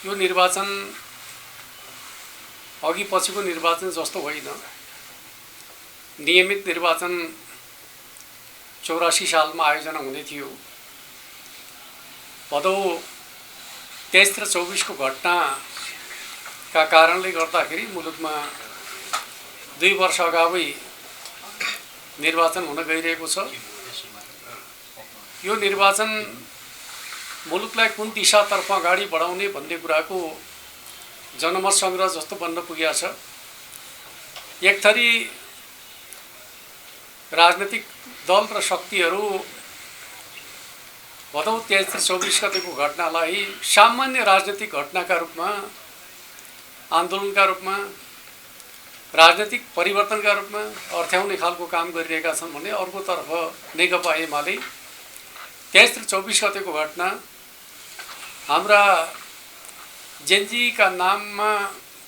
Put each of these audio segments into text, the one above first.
यो निर्वाचन अघि पछिको निर्वाचन जस्तो होइन। नियमित निर्वाचन 84 सालमा आयोजना हुने थियो। भदौ 23 र 24 को घटनाका कारणले गर्दाखेरि मुलुकमा 2 वर्ष अगावै निर्वाचन हुन गइरहेको छ। यो निर्वाचन मुलुकलाई कुन दिशातर्फ अगाडि बढाउने भन्ने कुराको जनमत संग्रह जस्तो बन्न पुगेको छ। एक थरी राजनीतिक दल र शक्तिहरू भदौ 23 र 24 गतेको घटनालाई सामान्य राजनीतिक घटनाका रूपमा, आन्दोलनका रूपमा, राजनीतिक परिवर्तनका रूपमा अर्थ्याउने खालको काम गरिरहेका छन् भने अर्कोतर्फ नेकपा एमाले 23 र 24 गतेको घटना हाम्रा जेनजीका नाममा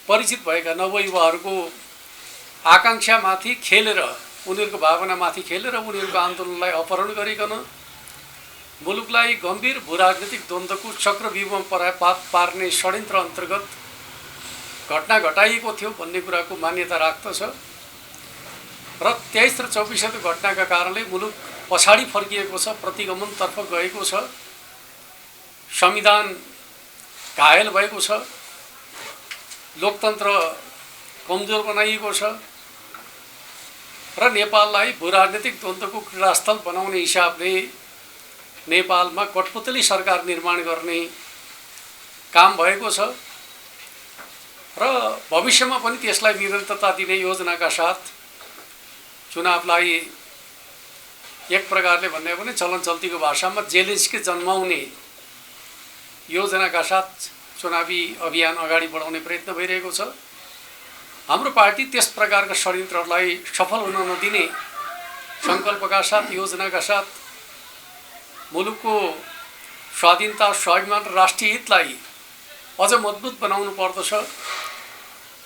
परिचित भएका नवयुवाहरूको आकांक्षामाथि खेलेर, उनीहरूको भावनामाथि खेलेर उनीहरूको आन्दोलनलाई अपहरण गरिकन मुलुकलाई गम्भीर भूराजनीतिक द्वन्द्वको चक्रव्यूहमा पार्ने षड्यन्त्र अन्तर्गत घटना घटाइएको थियो भन्ने कुराको मान्यता राख्दछ। र 23 र 24 गतेको घटनाका कारणले मुलुक पछाडि फर्किएको छ, प्रतिगमनतर्फ गएको छ, संविधान घायल भएको छ, लोकतन्त्र कमजोर बनाइएको छ र नेपाललाई भूराजनीतिक द्वन्द्वको क्रीडास्थल बनाउने हिसाबले नेपालमा कठपुतली सरकार निर्माण गर्ने काम भएको छ र भविष्यमा पनि त्यसलाई निरन्तरता दिने योजनाका साथ चुनावलाई एक प्रकारले भन्ने भने चलन चल्तीको भाषामा जेलेन्स्की जन्माउने योजनाका साथ चुनावी अभियान अगाडि बढाउने प्रयत्न भइरहेको छ। हाम्रो पार्टी त्यस प्रकारका षड्यन्त्रहरूलाई सफल हुन नदिने सङ्कल्पका साथ, योजनाका साथ मुलुकको स्वाधीनता, स्वाभिमान र राष्ट्रिय हितलाई अझ मजबुत बनाउनु पर्दछ।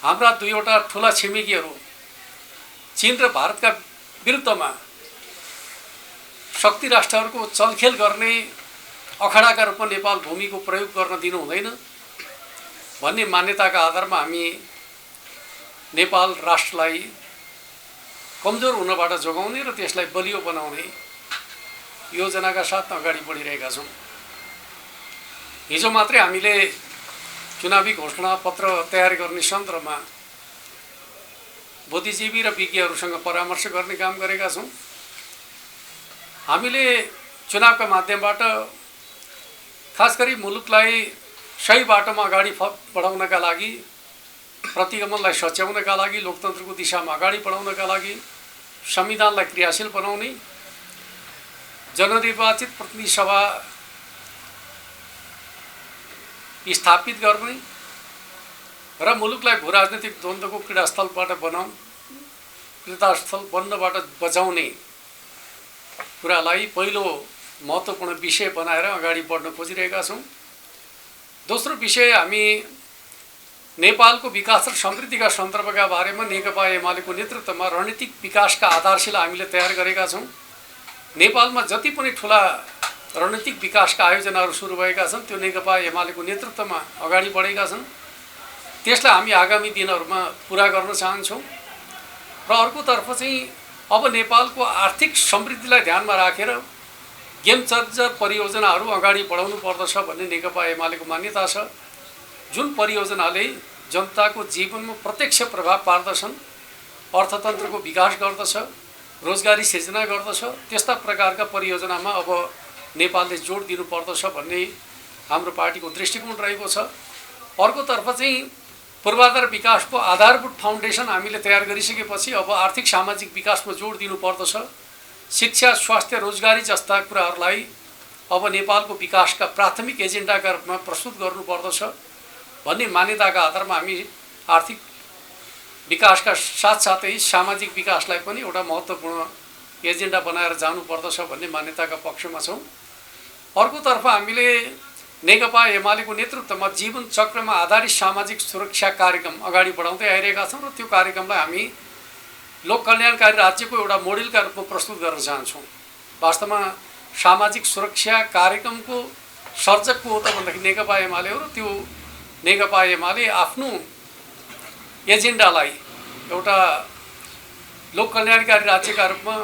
हाम्रा दुईवटा ठुला छिमेकीहरू चीन र भारतका विरुद्धमा शक्ति राष्ट्रहरूको चलखेल गर्ने अखडाका रूपमा नेपाल भूमिको प्रयोग गर्न दिनु हुँदैन भन्ने मान्यताका आधारमा हामी नेपाल राष्ट्रलाई कमजोर हुनबाट जोगाउने र त्यसलाई बलियो बनाउने योजनाका साथ अगाडि बढिरहेका छौँ। हिजो मात्रै हामीले चुनावी घोषणा पत्र तयार गर्ने सन्दर्भमा बुद्धिजीवी र विज्ञहरूसँग परामर्श गर्ने काम गरेका छौँ। हामीले चुनावका माध्यमबाट खास गरी मुलुकलाई सही बाटोमा अगाडि बढाउनका लागि, प्रतिगमनलाई सच्याउनका लागि, लोकतन्त्रको दिशामा अगाडि बढाउनका लागि संविधानलाई क्रियाशील बनाउने, जननिर्वाचित प्रतिनिधि सभा स्थापित गर्ने र मुलुकलाई भूराजनीतिक द्वन्द्वको क्रीडास्थल बन्नबाट बचाउने कुरालाई पहिलो महत्त्वपूर्ण विषय बनाएर अगाडि बढ्न खोजिरहेका छौँ। दोस्रो विषय, हामी नेपालको विकास र समृद्धिका सन्दर्भका बारेमा नेकपा एमालेको नेतृत्वमा रणनीतिक विकासका आधारशिला हामीले तयार गरेका छौँ। नेपालमा जति पनि ठुला रणनीतिक विकासका आयोजनाहरू सुरु भएका छन् त्यो नेकपा एमालेको नेतृत्वमा अगाडि बढेका छन्। त्यसलाई हामी आगामी दिनहरूमा पुरा गर्न चाहन्छौँ। र अर्कोतर्फ चाहिँ अब नेपालको आर्थिक समृद्धिलाई ध्यानमा राखेर गेम चेन्जर परियोजनाहरू अगाडि बढाउनु पर्दछ भन्ने नेकपा एमालेको मान्यता छ। जुन परियोजनाले जनताको जीवनमा प्रत्यक्ष प्रभाव पार्दछन्, अर्थतन्त्रको विकास गर्दछ, रोजगारी सिर्जना गर्दछ, त्यस्ता प्रकारका परियोजनामा अब नेपालले जोड दिनु पर्दछ भन्ने हाम्रो पार्टीको दृष्टिकोण रहेको छ। अर्कोतर्फ चाहिँ पूर्वाधार विकासको आधारभूत फाउन्डेसन हामीले तयार गरिसकेपछि अब आर्थिक सामाजिक विकासमा जोड दिनु पर्दछ। शिक्षा, स्वास्थ्य, रोजगारी जस्ता कुराहरूलाई अब नेपालको विकासका प्राथमिक एजेन्डाका रूपमा प्रस्तुत गर्नुपर्दछ भन्ने मान्यताका आधारमा हामी आर्थिक विकासका साथसाथै सामाजिक विकासलाई पनि एउटा महत्त्वपूर्ण एजेन्डा बनाएर जानुपर्दछ भन्ने मान्यताका पक्षमा छौँ। अर्कोतर्फ हामीले नेकपा एमालेको नेतृत्वमा जीवन चक्रमा आधारित सामाजिक सुरक्षा कार्यक्रम अगाडि बढाउँदै आइरहेका छौँ र त्यो कार्यक्रमलाई हामी लोक कल्याणकारी राज्यको एउटा मोडेलका रूपमा प्रस्तुत गर्न चाहन्छौँ। वास्तवमा सामाजिक सुरक्षा कार्यक्रमको सर्जक को हो त भन्दाखेरि नेकपा एमाले हो र त्यो नेकपा एमाले आफ्नो एजेन्डालाई एउटा लोक कल्याणकारी राज्यका रूपमा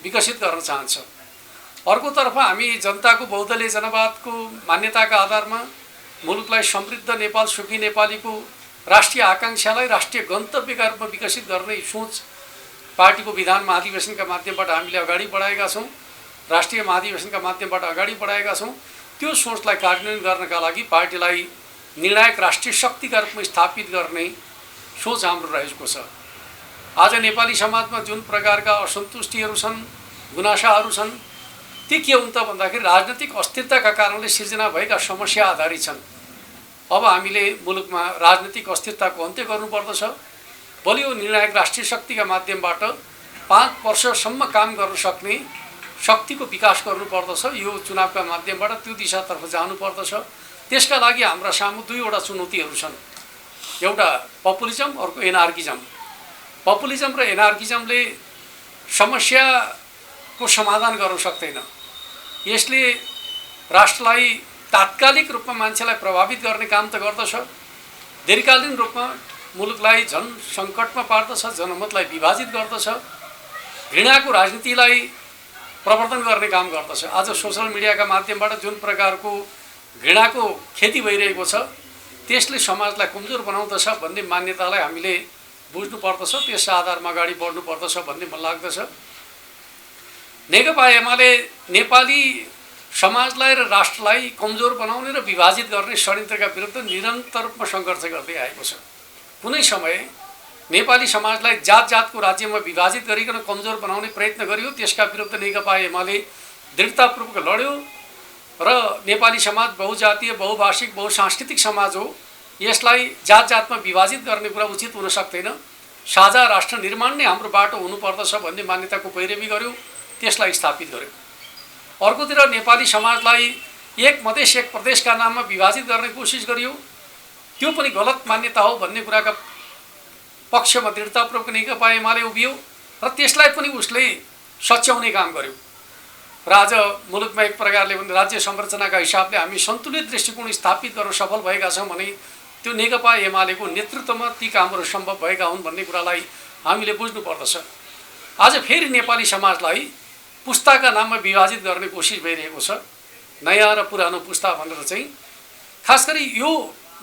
विकसित गर्न चाहन्छ। अर्कोतर्फ हामी जनताको बहुदलीय जनवादको मान्यताका आधारमा मुलुकलाई समृद्ध नेपाल सुखी नेपालीको राष्ट्रिय आकांक्षालाई राष्ट्रिय गन्तव्यका रूपमा विकसित गर्ने सोच पार्टीको विधान महाधिवेशनका माध्यमबाट हामीले अगाडि बढाएका छौँ, राष्ट्रिय महाधिवेशनका माध्यमबाट अगाडि बढाएका छौँ। त्यो सोचलाई कार्यान्वयन गर्नका लागि पार्टीलाई निर्णायक राष्ट्रिय शक्तिका रूपमा स्थापित गर्ने सोच हाम्रो रहेको छ। आज नेपाली समाजमा जुन प्रकारका असन्तुष्टिहरू छन्, गुनासाहरू छन्, ती के हुन् त भन्दाखेरि राजनीतिक अस्थिरताका कारणले सिर्जना भएका समस्या आधारित छन्। अब हामीले मुलुकमा राजनीतिक अस्थिरताको अन्त्य गर्नुपर्दछ। बलियो निर्णायक राष्ट्रिय शक्तिका माध्यमबाट 5 वर्षसम्म काम गर्न सक्ने शक्तिको विकास गर्नुपर्दछ। यो चुनावका माध्यमबाट त्यो दिशातर्फ जानुपर्दछ। त्यसका लागि हाम्रा सामु दुईवटा चुनौतीहरू छन्। एउटा पपुलिजम, अर्को एनार्किजम। पपुलिजम र एनार्किजमले समस्याको समाधान गर्न सक्दैन। यसले राष्ट्रलाई तात्कालिक रूपमा मान्छेलाई प्रभावित गर्ने काम त गर्दछ, दीर्घकालीन रूपमा मुलुकलाई झन सङ्कटमा पार्दछ, जनमतलाई विभाजित गर्दछ, घृणाको राजनीतिलाई प्रवर्धन गर्ने काम गर्दछ। आज सोसल मिडियाका माध्यमबाट जुन प्रकारको घृणाको खेती भइरहेको छ त्यसले समाजलाई कमजोर बनाउँदछ भन्ने मान्यतालाई हामीले बुझ्नुपर्दछ। त्यस आधारमा अगाडि बढ्नुपर्दछ भन्ने मलाई लाग्दछ। नेकपा एमाले नेपाली समाजलाई र राष्ट्रलाई कमजोर बनाउने र विभाजित गर्ने षड्यन्त्रका विरुद्ध निरन्तर रूपमा सङ्घर्ष गर्दै आएको छ। कुनै समय नेपाली समाजलाई जात जातको राज्यमा विभाजित गरिकन कमजोर बनाउने प्रयत्न गरियो, त्यसका विरुद्ध नेकपा एमाले दृढतापूर्वक लड्यो र नेपाली समाज बहुजातीय, बहुभाषिक, बहुसांस्कृतिक समाज हो, यसलाई जात जातमा विभाजित गर्ने कुरा उचित हुन सक्दैन। साझा राष्ट्र निर्माण नै हाम्रो बाटो हुनुपर्दछ भन्ने मान्यताको पैरवी गर्यो, त्यसलाई स्थापित गर्यो। अर्कोतिर नेपाली समाजलाई एक मधेस एक प्रदेशका नाममा विभाजित गर्ने कोसिस गरियो, त्यो पनि गलत मान्यता हो भन्ने कुराका पक्षमा दृढतापूर्वक नेकपा एमाले उभियो र त्यसलाई पनि उसले सच्याउने काम गर्यो। र आज मुलुकमा एक प्रकारले भने राज्य संरचनाका हिसाबले हामी सन्तुलित दृष्टिकोण स्थापित गर्न सफल भएका छौँ भने त्यो नेकपा एमालेको नेतृत्वमा ती कामहरू सम्भव भएका हुन् भन्ने कुरालाई हामीले बुझ्नुपर्दछ। आज फेरि नेपाली समाजलाई पुस्ताका नाममा विभाजित गर्ने कोसिस भइरहेको छ, नयाँ र पुरानो पुस्ता भनेर चाहिँ। खास गरी यो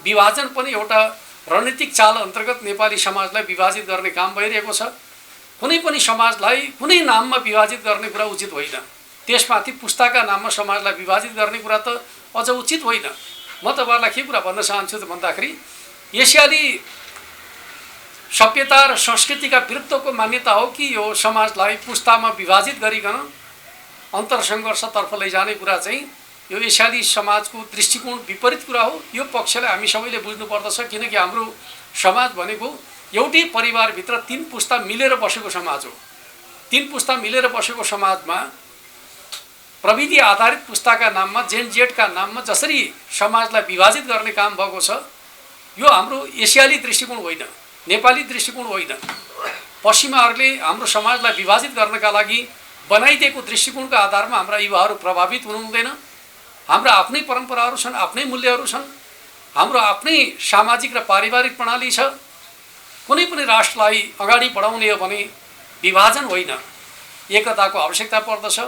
विभाजन पनि एउटा रणनीतिक चाल अन्तर्गत नेपाली समाजलाई विभाजित गर्ने काम भइरहेको छ। कुनै पनि समाजलाई कुनै नाममा विभाजित गर्ने कुरा उचित होइन, त्यसमाथि पुस्ताका नाममा समाजलाई विभाजित गर्ने कुरा त अझ उचित होइन। म तपाईँहरूलाई के कुरा भन्न चाहन्छु त भन्दाखेरि एसियाली सभ्यता र संस्कृतिका विरुद्धको मान्यता हो कि यो समाजलाई पुस्तामा विभाजित गरिकन अन्तरसङ्घर्षतर्फ लैजाने कुरा चाहिँ यो एसियाली समाजको दृष्टिकोण विपरीत कुरा हो। यो पक्षलाई हामी सबैले बुझ्नुपर्दछ, किनकि हाम्रो समाज भनेको एउटै परिवारभित्र 3 पुस्ता मिलेर बसेको समाज हो। 3 पुस्ता मिलेर बसेको समाजमा प्रविधि आधारित पुस्ताका नाममा, जेन जेडका नाममा जसरी समाजलाई विभाजित गर्ने काम भएको छ, यो हाम्रो एसियाली दृष्टिकोण होइन, नेपाली दृष्टिकोण होइन। पश्चिमाहरूले हाम्रो समाजलाई विभाजित गर्नका लागि बनाइदिएको दृष्टिकोणका आधारमा हाम्रा युवाहरू प्रभावित हुनु हुँदैन। हाम्रा आफ्नै परम्पराहरू छन्, आफ्नै मूल्यहरू छन्, हाम्रो आफ्नै सामाजिक र पारिवारिक प्रणाली छ। कुनै पनि राष्ट्रलाई अगाडि बढाउने हो भने विभाजन होइन, एकताको आवश्यकता पर्दछ।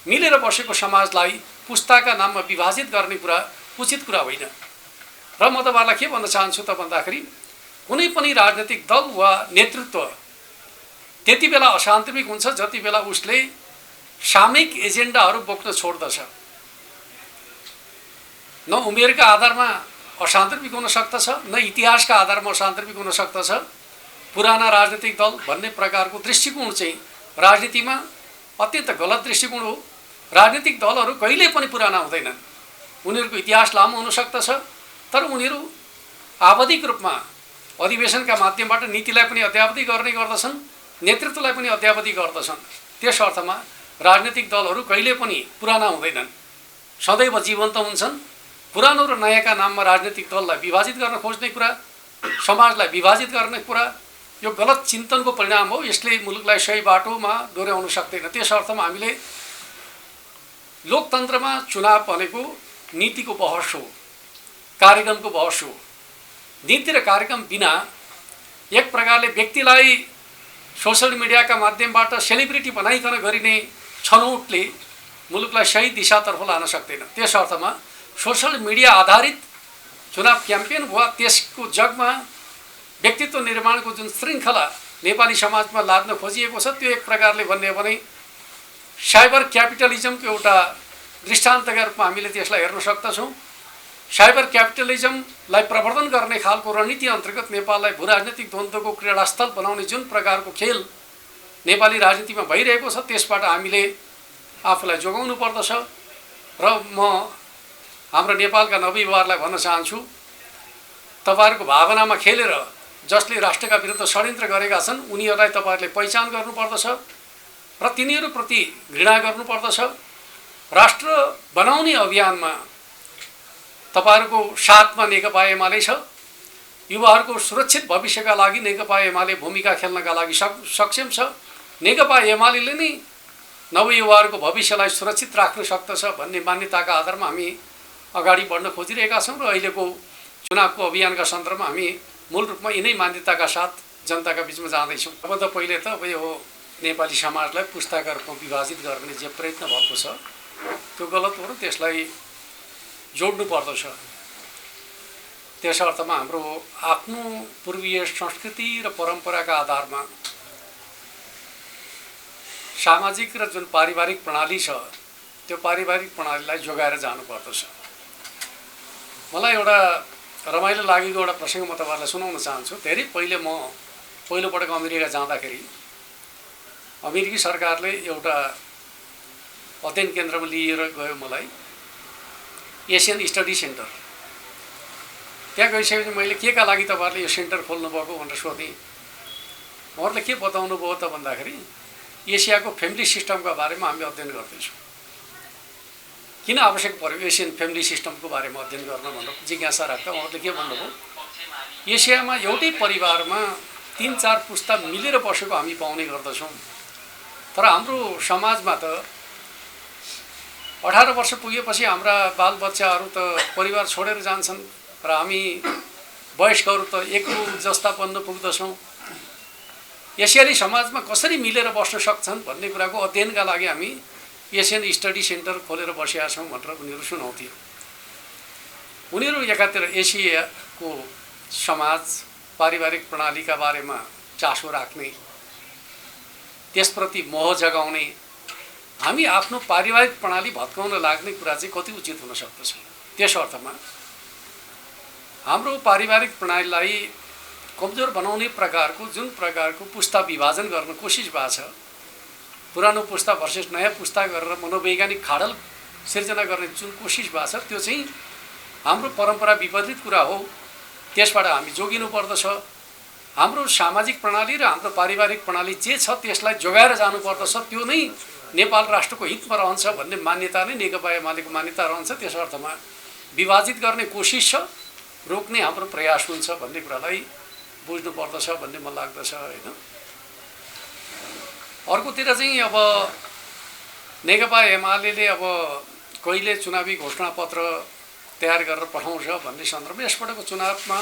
मिलेर बसेको समाजलाई पुस्ताका नाममा विभाजित गर्ने कुरा उचित कुरा होइन। र म तपाईँलाई के भन्न चाहन्छु त भन्दाखेरि कुनै पनि राजनीतिक दल वा नेतृत्व त्यति बेला असान्तविक हुन्छ जति बेला उसले सामयिक एजेन्डाहरू बोक्न छोड्दछ। न उमेरका आधारमा असान्तविक हुन सक्दछ, न इतिहासका आधारमा असान्तविक हुन सक्दछ। पुराना राजनीतिक दल भन्ने प्रकारको दृष्टिकोण चाहिँ राजनीतिमा अत्यन्त गलत दृष्टिकोण हो। राजनीतिक दलहरू कहिल्यै पनि पुराना हुँदैनन्, उनीहरूको इतिहास लामो हुन सक्दछ, तर उनीहरू आवधिक रूपमा अधिवेशनका माध्यमबाट नीतिलाई पनि अद्यावधि गर्ने गर्दछन्, नेतृत्वलाई पनि अद्यावधि गर्दछन्। त्यस अर्थमा राजनीतिक दलहरू कहिल्यै पनि पुराना हुँदैनन्, सदैव जीवन्त हुन्छन्। पुरानो र नयाँका नाममा राजनीतिक दललाई विभाजित गर्न खोज्ने कुरा, समाजलाई विभाजित गर्ने कुरा यो गलत चिन्तनको परिणाम हो। यसले मुलुकलाई सही बाटोमा डोर्याउन सक्दैन। त्यस अर्थमा हामीले लोकतन्त्रमा चुनाव भनेको नीतिको बहस हो, कार्यक्रमको बहस हो। नीति र कार्यक्रम बिना एक प्रकारले व्यक्तिलाई सोशल मिडियाका माध्यमबाट सेलिब्रिटी बनाइकन गरिने छनौटले मुलुकलाई सही दिशातर्फ लान सक्दैन। त्यस अर्थमा सोशल मिडिया आधारित चुनाव क्याम्पेन वा त्यसको जगमा व्यक्तित्व निर्माणको जुन श्रृङ्खला नेपाली समाजमा लाद्न खोजिएको छ त्यो एक प्रकारले भन्ने हो भने साइबर क्यापिटलिजमको एउटा दृष्टान्तका रूपमा हामीले त्यसलाई हेर्न सक्दछौँ। साइबर क्यापिटलिजमलाई प्रवर्धन गर्ने खालको रणनीति अन्तर्गत नेपाललाई भू राजनीतिक द्वन्द्वको क्रीडास्थल बनाउने जुन प्रकारको खेल नेपाली राजनीतिमा भइरहेको छ त्यसबाट हामीले आफूलाई जोगाउनु पर्दछ। र म हाम्रो नेपालका नवयुवाहरूलाई भन्न चाहन्छु, तपाईहरुको भावनामा खेलेर जसले राष्ट्रका विरुद्ध षड्यन्त्र गरेका छन् उनीहरूलाई तपाईहरुले पहिचान गर्नुपर्दछ र तिनीहरूप्रति घृणा गर्नुपर्दछ। राष्ट्र बनाउने अभियानमा तपाईहरुको साथमा नेकपा एमाले छ। युवाहरूको सुरक्षित भविष्यका लागि नेकपा एमाले भूमिका खेल्नका लागि सक्षम छ। नेकपा एमालेले नै नवयुवाहरूको भविष्यलाई सुरक्षित राख्न सक्दछ भन्ने मान्यताका आधारमा हामी अगाडि बढ्न खोजिरहेका छौँ र अहिलेको चुनावको अभियानका सन्दर्भमा हामी मूल रूपमा यिनै मान्यताका साथ जनताका बीचमा जाँदैछौँ। अब त पहिले त अब यो नेपाली समाजलाई पुस्ताका रूपमा विभाजित गर्ने जे प्रयत्न भएको छ त्यो गलत हो र त्यसलाई जोड्नु पर्दछ। त्यस अर्थमा हाम्रो आफ्नो पूर्वीय संस्कृति र परम्पराका आधारमा सामाजिक र जुन पारिवारिक प्रणाली छ त्यो पारिवारिक प्रणालीलाई जोगाएर जानुपर्दछ। मलाई एउटा रमाइलो लागेको एउटा प्रसङ्ग म तपाईहरुलाई सुनाउन चाहन्छु। धेरै पहिले म पहिलोपटक अमेरिका जाँदाखेरि अमेरिकी सरकारले एउटा अध्ययन केन्द्रमा लिएर गयो मलाई, एसियन स्टडी सेन्टर। त्यहाँ गइसकेपछि मैले के का लागि तपाईहरुले यो सेन्टर खोल्नु भएको भनेर सोधेँ। उहाँहरूले के बताउनु भयो त भन्दाखेरि एसियाको फ्यामिली सिस्टमका बारेमा हामी अध्ययन गर्दैछौँ। किन आवश्यक पर्यो एसियन फ्यामिली सिस्टमको बारेमा अध्ययन गर्न भनेर जिज्ञासा राख्दा उहाँहरूले के भन्नुभयो, एसियामा एउटै परिवारमा 3-4 पुस्ता मिलेर बसेको हामी पाउने गर्दछौँ, तर हाम्रो समाजमा त 18 वर्ष पुगेपछि हाम्रा बालबच्चाहरू त परिवार छोडेर जान्छन् र हामी वयस्कहरू त एक्लो जस्ता बन्न पुग्दछौँ। एसियाली समाजमा कसरी मिलेर बस्न सक्छन् भन्ने कुराको अध्ययनका लागि हामी एसियन स्टडी सेन्टर खोलेर बसेका छौँ भनेर उनीहरू सुनाउँथे। उनीहरू एकातिर एसियाको समाज पारिवारिक प्रणालीका बारेमा चासो राख्ने, त्यसप्रति मोह जगाउने, हामी आफ्नो पारिवारिक प्रणाली भत्काउन लाग्ने कुरा चाहिँ कति उचित हुन सक्दछ। त्यस अर्थमा हाम्रो पारिवारिक प्रणालीलाई कमजोर बनाउने प्रकारको जुन प्रकारको पुस्ता विभाजन गर्न कोसिस भएको छ, पुरानो पुस्ता भर्सेस नयाँ पुस्ता गरेर मनोवैज्ञानिक खाडल सिर्जना गर्ने जुन कोसिस भएको छ त्यो चाहिँ हाम्रो परम्परा विपरीत कुरा हो। त्यसबाट हामी जोगिनु पर्दछ। हाम्रो सामाजिक प्रणाली र हाम्रो पारिवारिक प्रणाली जे छ त्यसलाई जोगाएर जानुपर्दछ। त्यो नै नेपाल राष्ट्रको हितमा रहन्छ भन्ने मान्यता नै नेकपा एमालेको मान्यता रहन्छ। त्यस अर्थमा विभाजित गर्ने कोसिस छ, रोक्ने हाम्रो प्रयास हुन्छ भन्ने कुरालाई बुझ्नु पर्दछ भन्ने मलाई लाग्दछ हैन। अर्कोतिर चाहिँ अब नेकपा एमालेले अब कहिले चुनावी घोषणापत्र तयार गरेर पठाउँछ भन्ने सन्दर्भमा यसपटकको चुनावमा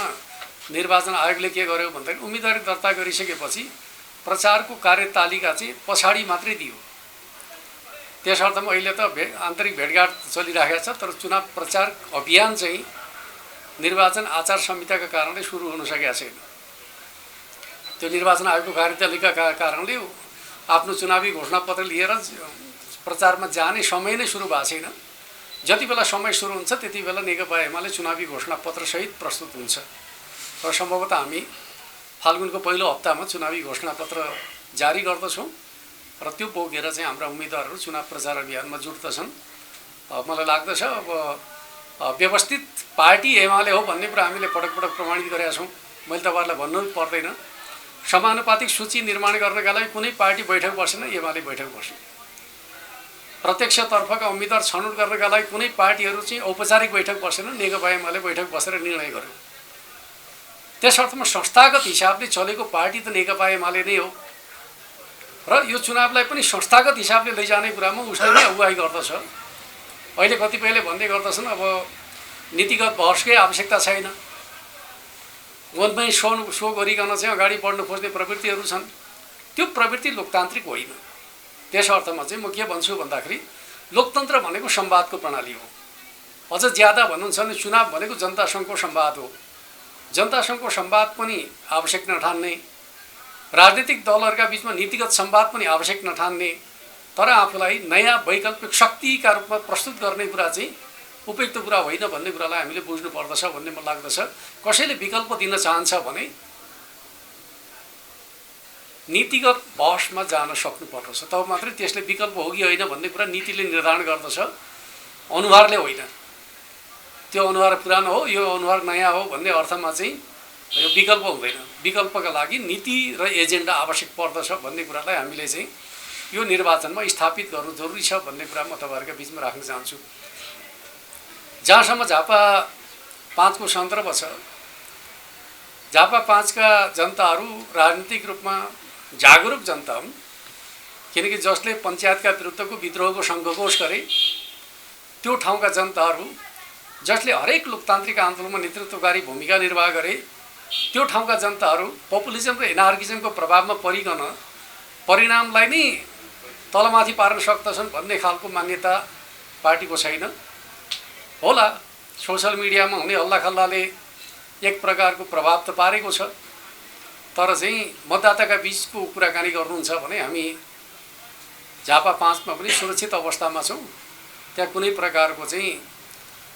निर्वाचन आयोगले के गर्यो भन्दाखेरि उम्मेदवारी दर्ता गरिसकेपछि प्रचारको कार्यतालिका चाहिँ पछाडि मात्रै दियो। त्यस अर्थमा अहिले त आन्तरिक भेटघाट चलिरहेको छ, तर चुनाव प्रचार अभियान चाहिँ निर्वाचन आचार संहिताका कारणले सुरु हुन सकेको छैन। त्यो निर्वाचन आयोगको कार्यतालिकाका कारणले आफ्नो चुनावी घोषणापत्र लिएर प्रचारमा जाने समय नै सुरु भएको छैन। जति बेला समय सुरु हुन्छ त्यति बेला नेकपा एमाले चुनावी घोषणापत्र सहित प्रस्तुत हुन्छ र सम्भवतः हामी फाल्गुनको पहिलो हप्तामा चुनावी घोषणापत्र जारी गर्दछौँ र त्यो बोकेर चाहिँ हाम्रा उम्मेदवारहरू चुनाव प्रचार अभियानमा जुट्दछन्। मलाई लाग्दछ अब व्यवस्थित पार्टी एमाले हो भन्ने कुरा हामीले पटक पटक प्रमाणित गरेका छौँ। मैले तपाईँहरूलाई भन्नु पर्दैन, समानुपातिक सूची निर्माण गर्नका लागि कुनै पार्टी बैठक बसेन, एमाले बैठक बस्यो। प्रत्यक्षतर्फका उम्मेदवार छनौट गर्नका लागि कुनै पार्टीहरू चाहिँ औपचारिक बैठक बसेन, नेकपा एमाले बैठक बसेर निर्णय गर्यो। त्यस अर्थमा संस्थागत हिसाबले चलेको पार्टी त नेकपा एमाले नै हो र यो चुनावलाई पनि संस्थागत हिसाबले लैजाने कुरामा उसले नै अगुवाई गर्दछ। अहिले कतिपयले भन्दै गर्दछन् अब नीतिगत बहसकै आवश्यकता छैन। द्वन्द्वमै सो गरिकन चाहिँ अगाडि बढ्नु खोज्ने प्रवृत्तिहरू छन्। त्यो प्रवृत्ति लोकतान्त्रिक होइन। त्यस अर्थमा चाहिँ म के भन्छु भन्दाखेरि लोकतन्त्र भनेको संवादको प्रणाली हो। अझ ज्यादा भन्नुहुन्छ भने चुनाव भनेको जनतासँगको संवाद हो। जनतासँगको संवाद पनि आवश्यक नठान्ने, राजनीतिक दलहरूका बीचमा नीतिगत संवाद पनि आवश्यक नठान्ने, तर आफूलाई नयाँ वैकल्पिक शक्तिका रूपमा प्रस्तुत गर्ने कुरा चाहिँ उपयुक्त कुरा होइन भन्ने कुरालाई हामीले बुझ्नुपर्दछ भन्ने मलाई लाग्दछ। कसैले विकल्प दिन चाहन्छ भने नीतिगत बहसमा जान सक्नुपर्दछ, तब मात्रै त्यसले विकल्प हो कि होइन भन्ने कुरा नीतिले निर्धारण गर्दछ, अनुहारले होइन। त्यो अनुहार पुरानो हो, यो अनुहार नयाँ हो भन्ने अर्थमा चाहिँ यो विकल्प हुँदैन। विकल्पका लागि नीति र एजेन्डा आवश्यक पर्दछ भन्ने कुरालाई हामीले चाहिँ यो निर्वाचनमा स्थापित गर्नु जरुरी छ भन्ने कुरा म तपाईहरुका बीचमा राख्न चाहन्छु। जहाँसम्म झापा 5 को सन्दर्भ छ, झापा 5 का जनताहरू राजनीतिक रूपमा जागरुक जनता हुन्, किनकि जसले पञ्चायतका विरुद्धको विद्रोहको सङ्घर्ष गरे त्यो ठाउँका जनताहरू, जसले हरेक लोकतान्त्रिक आन्दोलनमा नेतृत्वकारी भूमिका निर्वाह गरे त्यो ठाउँका जनताहरू पपुलिजम र एनार्किजमको प्रभावमा परिकन परिणामलाई नै तलमाथि पार्न सक्दछन् भन्ने खालको मान्यता पार्टीको छैन। होला, सोशल मिडियामा हुने हल्लाखल्लाले एक प्रकारको प्रभाव त पारेको छ, तर चाहिँ मतदाताका बीचको कुराकानी गर्नुहुन्छ भने हामी झापा 5 मा पनि सुरक्षित अवस्थामा छौँ। त्यहाँ कुनै प्रकारको चाहिँ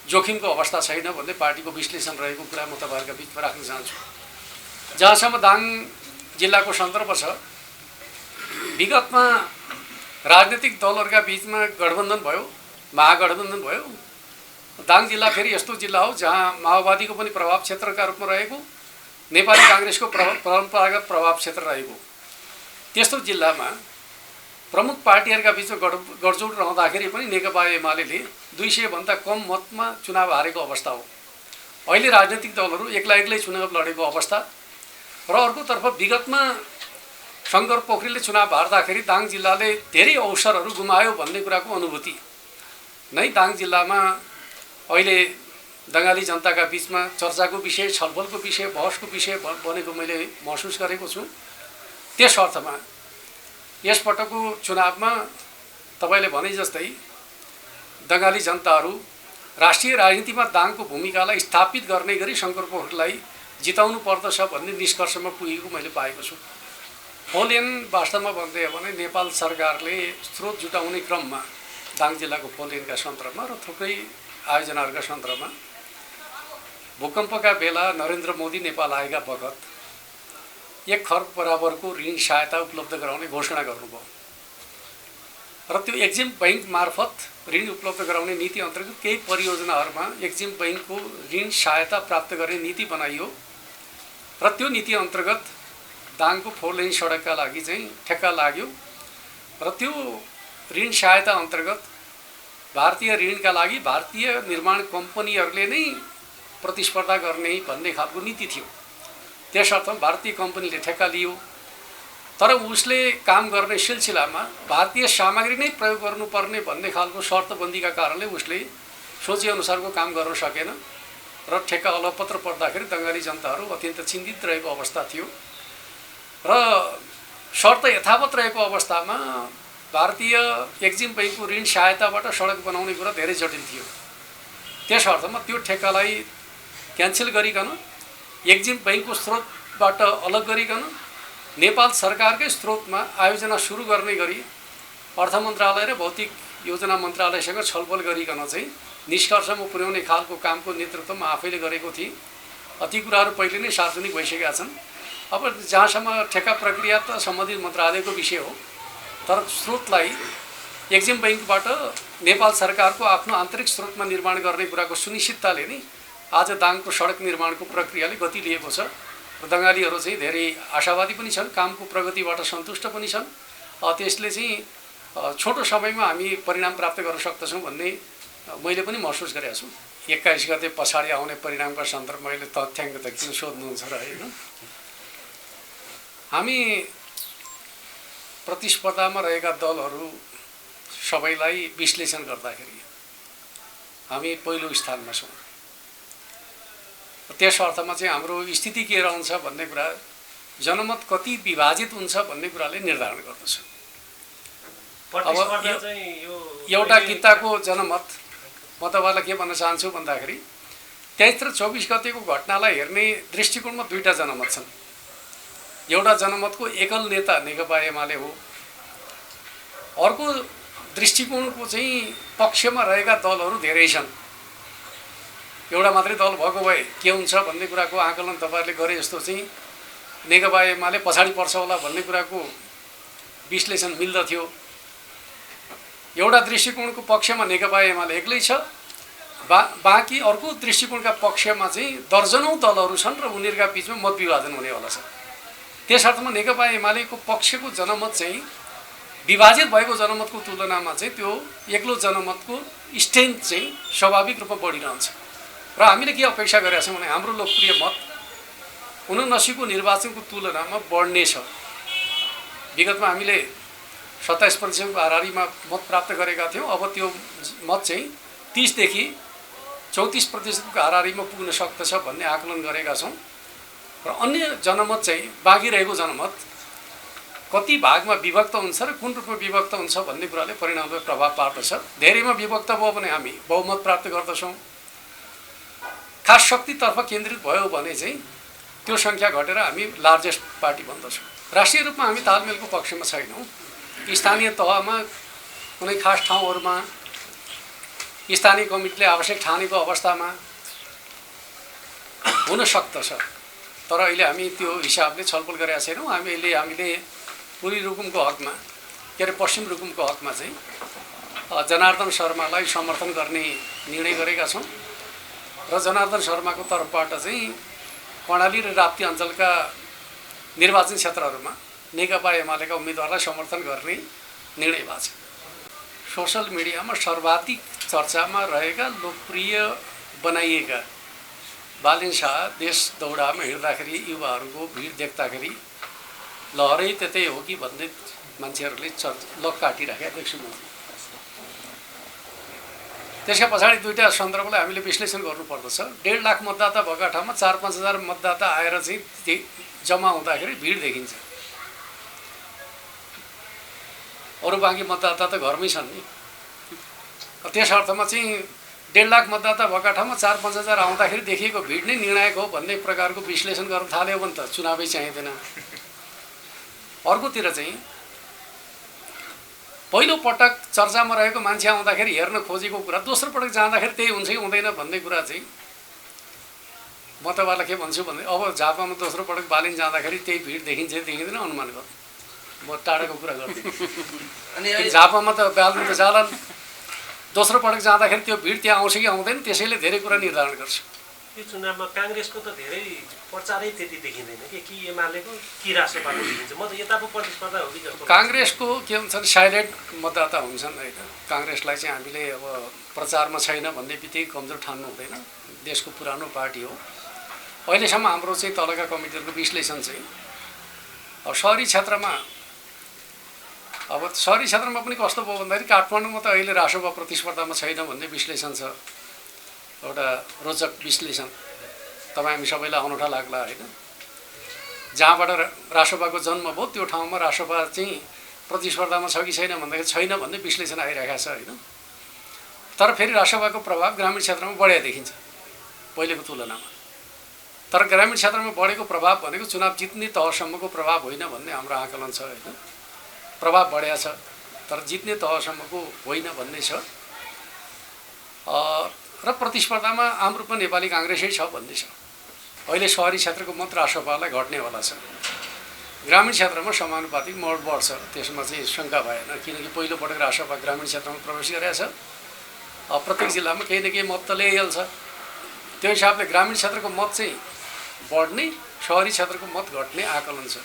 जोखिमको अवस्था छैन भन्ने पार्टीको विश्लेषण रहेको कुरा म तपाईहरुका बीचमा राख्न चाहन्छु। जहाँसम्म दाङ जिल्लाको सन्दर्भ छ, विगतमा राजनीतिक दलहरूका बीचमा गठबन्धन भयो, महागठबन्धन भयो। दाङ जिल्ला फेरि यस्तो जिल्ला हो जहाँ माओवादीको पनि प्रभाव क्षेत्रका रूपमा रहेको, नेपाली कांग्रेसको परम्परागत प्रभाव क्षेत्र रहेको त्यस्तो जिल्लामा प्रमुख पार्टीहरूका बीचमा गठजोड रहँदाखेरि पनि नेकपा एमाले 200 भन्दा कम मतमा चुनाव हारेको अवस्था हो। अहिले राजनीतिक दलहरू एक्लै चुनाव लडेको अवस्था र अर्कोतर्फ विगतमा शङ्कर पोखरेलले चुनाव हार्दाखेरि दाङ जिल्लाले धेरै अवसरहरू गुमायो भन्ने कुराको अनुभूति नै दाङ जिल्लामा अहिले दंगाली जनताका बीचमा चर्चाको विषय, छलफलको विषय, बहसको विषय बनेको मैले महसुस गरेको छु। त्यस अर्थमा यसपटकको चुनावमा तपाईले भने जस्तै दंगाली जनताहरू राष्ट्रिय राजनीतिमा दाङको भूमिकालाई स्थापित गर्ने गरी शङ्कर पोखरेललाई जिताउनु पर्दछ भन्ने निष्कर्षमा पुगेको मैले पाएको छु। फोलेन वास्तवमा भन्दै हो भने नेपाल सरकारले स्रोत जुटाउने क्रममा दाङ जिल्लाको फोलेनका सन्दर्भमा र थुप्रै आयोजनाहरूका सन्दर्भमा भूकम्पका बेला नरेन्द्र मोदी नेपाल आएका बखत 1 खर्ब बराबरको ऋण सहायता उपलब्ध गराउने घोषणा गर्नुभयो र त्यो एक्जिम बैंक मार्फत ऋण उपलब्ध गराउने नीति अन्तर्गत केही परियोजनाहरूमा एक्जिम बैंकको ऋण सहायता प्राप्त गर्ने नीति बनाइयो र त्यो नीति अन्तर्गत दाङको 4 लेन सडकका लागि चाहिँ ठेक्का लाग्यो र त्यो ऋण सहायता अन्तर्गत भारतीय ऋणका लागि भारतीय निर्माण कम्पनीहरूले नै प्रतिस्पर्धा गर्ने भन्ने खालको नीति थियो। त्यसर्थ भारतीय कम्पनीले ठेक्का लियो, तर उसले काम गर्ने सिलसिलामा भारतीय सामग्री नै प्रयोग गर्नुपर्ने भन्ने खालको शर्तबन्दीका कारणले उसले सोचे अनुसारको काम गर्न सकेन र ठेक्का अलपत्र पर्दाखेरि दंगाली जनताहरू अत्यन्त चिन्तित रहेको अवस्था थियो र शर्त यथावत रहेको अवस्थामा भारतीय एक्जिम बैंकको ऋण सहायताबाट सडक बनाउने कुरा धेरै जटिल थियो। त्यस अर्थमा त्यो ठेक्कालाई क्यान्सल गरिकन एक्जिम बैंकको स्रोतबाट अलग गरिकन नेपाल सरकारकै स्रोतमा आयोजना सुरु गर्ने गरी अर्थ मन्त्रालय र भौतिक योजना मन्त्रालयसँग छलफल गरिकन चाहिँ निष्कर्षमा पुर्याउने खालको कामको नेतृत्व म आफैले गरेको थिएँ। ती कुराहरू पहिले नै सार्वजनिक भइसकेका छन्। अब जहाँसम्म ठेक्का प्रक्रिया त सम्बन्धित मन्त्रालयको विषय हो, तर स्रोतलाई एक्जिम बैंकबाट नेपाल सरकारको आफ्नो आन्तरिक स्रोतमा निर्माण गर्ने कुराको सुनिश्चितताले नै आज दाङको सडक निर्माणको प्रक्रियाले गति लिएको छ र दंगालीहरू चाहिँ धेरै आशावादी पनि छन्, कामको प्रगतिबाट सन्तुष्ट पनि छन्। त्यसले चाहिँ छोटो समयमा हामी परिणाम प्राप्त गर्न सक्दछौँ भन्ने मैले पनि महसुस गरेको छु। 21 गते पछाडि आउने परिणामका सन्दर्भमा मैले तथ्याङ्क त किन सोध्नुहुन्छ र हैन। हामी प्रतिस्पर्धामा रहेका दलहरू सबैलाई विश्लेषण गर्दाखेरि हामी पहिलो स्थानमा छौँ। त्यस अर्थमा चाहिँ हाम्रो स्थिति के रहन्छ भन्ने कुरा जनमत कति विभाजित हुन्छ भन्ने कुराले निर्धारण गर्दछ। अब एउटा किताको जनमत म तपाईँलाई के भन्न चाहन्छु भन्दाखेरि 23 र 24 गतेको घटनालाई हेर्ने दृष्टिकोणमा दुईटा जनमत छन्। एउटा जनमतको एकल नेता नेकपा एमाले हो, अर्को दृष्टिकोणको चाहिँ पक्षमा रहेका दलहरू धेरै छन्। एउटा मात्रै दल भएको भए के हुन्छ भन्ने कुराको आकलन तपाईँहरूले गरे जस्तो चाहिँ नेकपा एमाले पछाडि पर्छ होला भन्ने कुराको विश्लेषण मिल्दथ्यो। एउटा दृष्टिकोणको पक्षमा नेकपा एमाले एक्लै छ, बाँकी अर्को दृष्टिकोणका पक्षमा चाहिँ दर्जनौँ दलहरू छन् र उनीहरूका बिचमा मतविभाजन हुनेवाला छ। त्यस अर्थमा नेकपा एमालेको पक्षको जनमत चाहिँ विभाजित भएको जनमतको तुलनामा चाहिँ त्यो एक्लो जनमतको स्ट्रेन्थ चाहिँ स्वाभाविक रूपमा बढिरहन्छ। र हामीले के अपेक्षा गरेका छौँ भने हाम्रो लोकप्रिय मत 79को निर्वाचनको तुलनामा बढ्नेछ। विगतमा हामीले 27% हाराहारीमा मत प्राप्त गरेका थियौँ। अब त्यो मत चाहिँ 30 देखि 34% हाराहारीमा पुग्न सक्दछ भन्ने आकलन गरेका छौँ। र अन्य जनमत चाहिँ बाँकी रहेको जनमत कति भागमा विभक्त हुन्छ र कुन रूपमा विभक्त हुन्छ भन्ने कुराले परिणामले प्रभाव पार्दछ। धेरैमा विभक्त भयो भने हामी बहुमत प्राप्त गर्दछौँ, खास शक्तितर्फ केन्द्रित भयो भने चाहिँ त्यो सङ्ख्या घटेर हामी लार्जेस्ट पार्टी बन्दछौँ। राष्ट्रिय रूपमा हामी तालमेलको पक्षमा छैनौँ। स्थानीय तहमा कुनै खास ठाउँहरूमा स्थानीय कमिटीले आवश्यक ठानेको अवस्थामा हुन सक्दछ, तर अहिले हामी त्यो हिसाबले छलफल गरेका छैनौँ। हामीले पूर्वी रुकुमको हकमा के अरे पश्चिम रुकुमको हकमा चाहिँ जनार्दन शर्मालाई समर्थन गर्ने निर्णय गरेका छौँ र जनार्दन शर्माको तर्फबाट चाहिँ कर्णाली र राप्ती अञ्चलका निर्वाचन क्षेत्रहरूमा नेकपा एमालेका उम्मेदवारलाई समर्थन गर्ने निर्णय भएको छ। सोसल मिडियामा सर्वाधिक चर्चामा रहेका लोकप्रिय बनाइएका बालिन शाह देश दौडामा हिँड्दाखेरि युवाहरूको भिड देख्दाखेरि लहरै त्यतै हो कि भन्दै मान्छेहरूले लक काटिराखेका देख्छु म। त्यसका पछाडि दुईटा सन्दर्भलाई हामीले विश्लेषण गर्नुपर्दछ। 1.5 लाख मतदाता भएका ठाउँमा 4-5 हजार मतदाता आएर चाहिँ जम्मा हुँदाखेरि भिड देखिन्छ। अरू बाँकी मतदाता त घरमै छन् नि। त्यस अर्थमा चाहिँ 1.5 लाख मतदाता भएका ठाउँमा 4-5 हजार आउँदाखेरि देखिएको भिड नै निर्णायक हो भन्ने प्रकारको विश्लेषण गर्न थाल्यो भने त चुनावै चाहिँदैन। अर्कोतिर चाहिँ पहिलो पटक चर्चामा रहेको मान्छे आउँदाखेरि हेर्न खोजेको कुरा दोस्रो पटक जाँदाखेरि त्यही हुन्छ कि हुँदैन भन्ने कुरा चाहिँ म तपाईँलाई के भन्छु भने अब झापामा दोस्रो पटक बालिन जाँदाखेरि त्यही भिड देखिन्छ देखिँदैन अनुमान गर्नु। म टाढाको कुरा गर्दिनँ। अनि झापामा त बालिन त जालान्, दोस्रो पटक जाँदाखेरि त्यो भिड त्यहाँ आउँछ कि आउँदैन त्यसैले धेरै कुरा निर्धारण गर्छ। यो चुनावमा काङ्ग्रेसको त धेरै प्रचारै त्यति देखिँदैन कि एमालेको कि राष्ट्रपाको देखिन्छ। म त यताको प्रतिस्पर्धा हो कि जस्तो। काङ्ग्रेसको के हुन्छन् साइलेन्ट मतदाता हुन्छन् होइन। काङ्ग्रेसलाई चाहिँ हामीले अब प्रचारमा छैन भन्ने बित्तिकै कमजोर ठान्नु हुँदैन। देशको पुरानो पार्टी हो। अहिलेसम्म हाम्रो चाहिँ तलका कमिटीहरूको विश्लेषण चाहिँ अब सहरी क्षेत्रमा पनि कस्तो भयो भन्दाखेरि काठमाडौँमा त अहिले राष्ट्रपा प्रतिस्पर्धामा छैन भन्ने विश्लेषण छ। एउटा रोचक विश्लेषण तपाईँ हामी सबैलाई अनौठा लाग्ला होइन। जहाँबाट राष्ट्रपाको जन्म भयो त्यो ठाउँमा राष्ट्रपा चाहिँ प्रतिस्पर्धामा छ कि छैन भन्दाखेरि छैन भन्ने विश्लेषण आइरहेको छ होइन। तर फेरि राष्ट्रपाको प्रभाव ग्रामीण क्षेत्रमा बढेको देखिन्छ पहिलेको तुलनामा। तर ग्रामीण क्षेत्रमा बढेको प्रभाव भनेको चुनाव जित्ने तहसम्मको प्रभाव होइन भन्ने हाम्रो आकलन छ होइन। प्रभाव बढेको छ तर जित्ने तहसम्मको होइन भन्ने छ। र प्रतिस्पर्धामा आम रूपमा नेपाली काङ्ग्रेसै छ भन्ने छ। अहिले सहरी क्षेत्रको मत राष्ट्रपालाई घट्नेवाला छ। ग्रामीण क्षेत्रमा समानुपातिक मोड बढ्छ, त्यसमा चाहिँ शङ्का भएन। किनकि पहिलोपटक राष्ट्रपा ग्रामीण क्षेत्रमा प्रवेश गरेको छ। प्रत्येक जिल्लामा केही न केही मत त ल्याइहाल्छ। त्यो हिसाबले ग्रामीण क्षेत्रको मत चाहिँ बढ्ने, सहरी क्षेत्रको मत घट्ने आकलन छ।